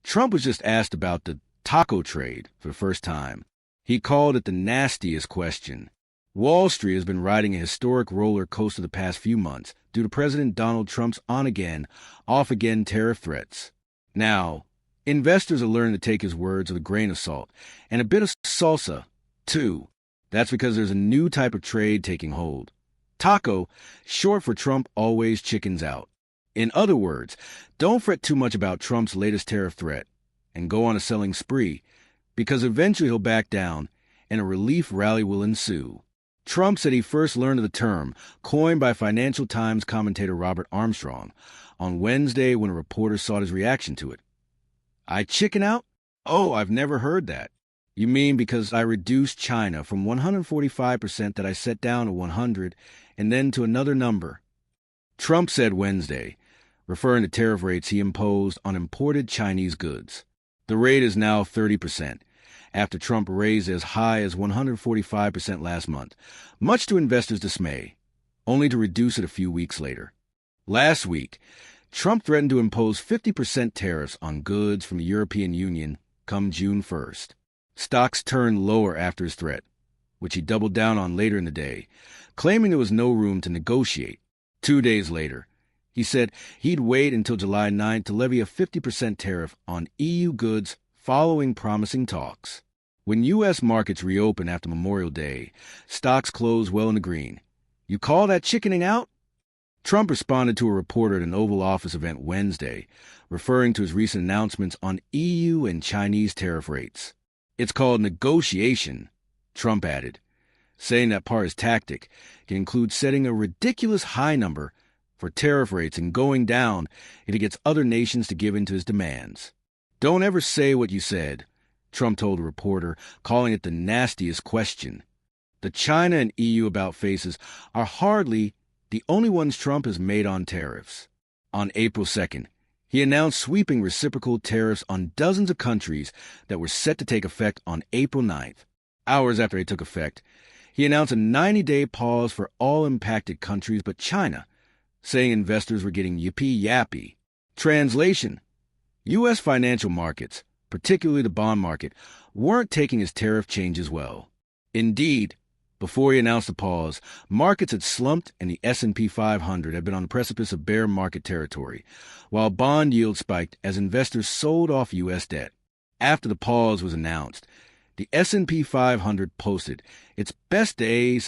Trump was just asked about the taco trade for the first time. He called it the nastiest question. Wall Street has been riding a historic roller coaster the past few months due to President Donald Trump's on-again, off-again tariff threats. Now, investors are learning to take his words with a grain of salt, and a bit of salsa, too. That's because there's a new type of trade taking hold. Taco, short for Trump always chickens out. In other words, don't fret too much about Trump's latest tariff threat and go on a selling spree, because eventually he'll back down and a relief rally will ensue. Trump said he first learned of the term, coined by Financial Times commentator Robert Armstrong, on Wednesday when a reporter sought his reaction to it. I chicken out? Oh, I've never heard that. You mean because I reduced China from 145% that I set down to 100 and then to another number? Trump said Wednesday, referring to tariff rates he imposed on imported Chinese goods. The rate is now 30%, after Trump raised as high as 145% last month, much to investors' dismay, only to reduce it a few weeks later. Last week, Trump threatened to impose 50% tariffs on goods from the European Union come June 1st. Stocks turned lower after his threat, which he doubled down on later in the day, claiming there was no room to negotiate. 2 days later, he said he'd wait until July 9th to levy a 50% tariff on EU goods following promising talks. When U.S. markets reopened after Memorial Day, stocks closed well in the green. You call that chickening out? Trump responded to a reporter at an Oval Office event Wednesday, referring to his recent announcements on EU and Chinese tariff rates. It's called negotiation, Trump added, saying that part of his tactic can include setting a ridiculous high number for tariff rates and going down if he gets other nations to give in to his demands. Don't ever say what you said, Trump told a reporter, calling it the nastiest question. The China and EU about-faces are hardly the only ones Trump has made on tariffs. On April 2nd, he announced sweeping reciprocal tariffs on dozens of countries that were set to take effect on April 9th. Hours after they took effect, he announced a 90-day pause for all impacted countries but China, saying investors were getting yippee-yappy. Translation: U.S. financial markets, particularly the bond market, weren't taking his tariff changes well. Indeed, before he announced the pause, markets had slumped and the S&P 500 had been on the precipice of bear market territory, while bond yields spiked as investors sold off U.S. debt. After the pause was announced, the S&P 500 posted its best day since